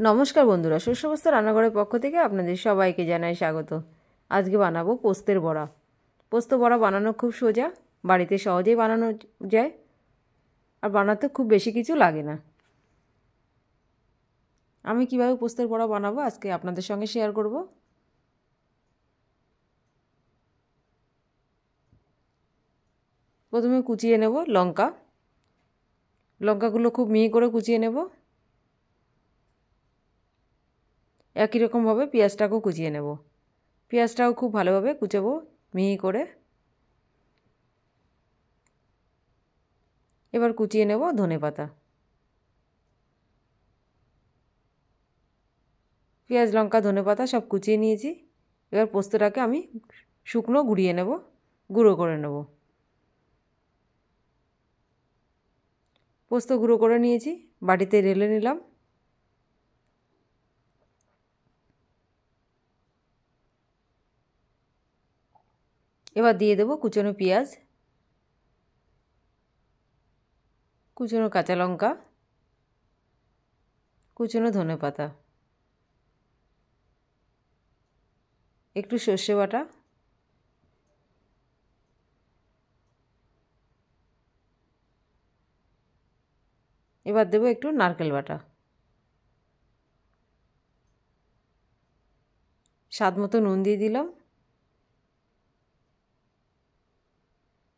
নমস্কার বন্ধুরা, শস্যবস্তা রান্নাঘরের পক্ষ থেকে আপনাদের সবাইকে জানাই স্বাগত। আজকে বানাবো পোস্তের বড়া। পোস্ত বড়া বানানো খুব সোজা, বাড়িতে সহজেই বানানো যায়, আর বানাতে খুব বেশি কিছু লাগে না। আমি কিভাবে পোস্তের বড়া বানাবো আজকে আপনাদের সঙ্গে শেয়ার করব। প্রথমে কুচিয়ে নেব লঙ্কাগুলো খুব মিহি করে কুচিয়ে নেব। একই রকমভাবে পেঁয়াজটাকেও কুচিয়ে নেব। পেঁয়াজটাও খুব ভালোভাবে কুচাবো মিহি করে। এবার কুচিয়ে নেব ধনেপাতা। পেঁয়াজ, লঙ্কা, ধনেপাতা সব কুচিয়ে নিয়েছি। এবার পোস্তটাকে আমি শুকনো গুঁড়ো করে নেব। পোস্ত গুঁড়ো করে নিয়েছি, বাটিতে ঢেলে নিলাম। এবার দিয়ে দেবো কুচনো পেঁয়াজ, কুচনো কাঁচা লঙ্কা, কুচনো ধনেপাতা, একটু সর্ষে বাটা, এবার দেবো একটু নারকেল বাটা, স্বাদ মতো নুন দিয়ে দিলাম,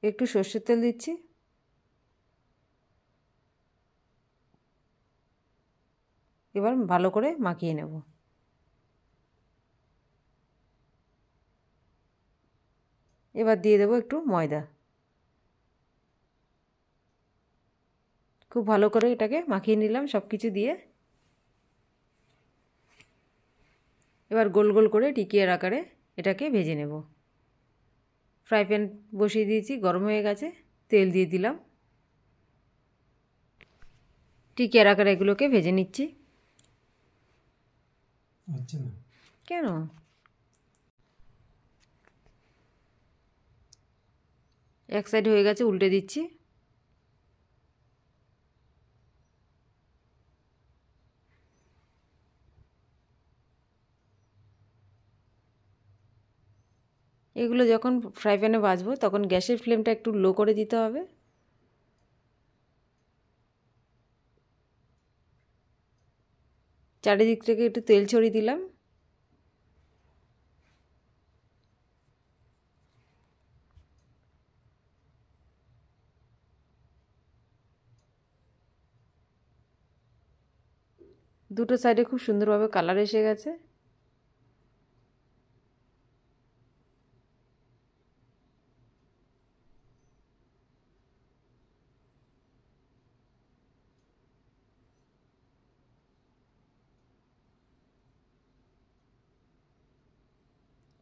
একটু সর্ষের তেল দিচ্ছি। এবার ভালো করে মাখিয়ে নেব। এবার দিয়ে দেবো একটু ময়দা। খুব ভালো করে এটাকে মাখিয়ে নিলাম সব কিছু দিয়ে। এবার গোল গোল করে টিকিয়ার আকারে এটাকে ভেজে নেব। ফ্রাই প্যান বসিয়ে দিয়েছি, গরম হয়ে গেছে, তেল দিয়ে দিলাম। টিকিয়ার আকারে এগুলোকে ভেজে নিচ্ছি। আচ্ছা না কেন? এক সাইড হয়ে গেছে, উল্টে দিচ্ছি। এগুলো যখন ফ্রাই প্যানে ভাজবো তখন গ্যাসের ফ্লেমটা একটু লো করে দিতে হবে। চারিদিক থেকে একটু তেল ছড়িয়ে দিলাম। দুটো সাইডে খুব সুন্দরভাবে কালার এসে গেছে।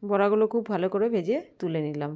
বড়াগুলো খুব ভালো করে ভেজে তুলে নিলাম।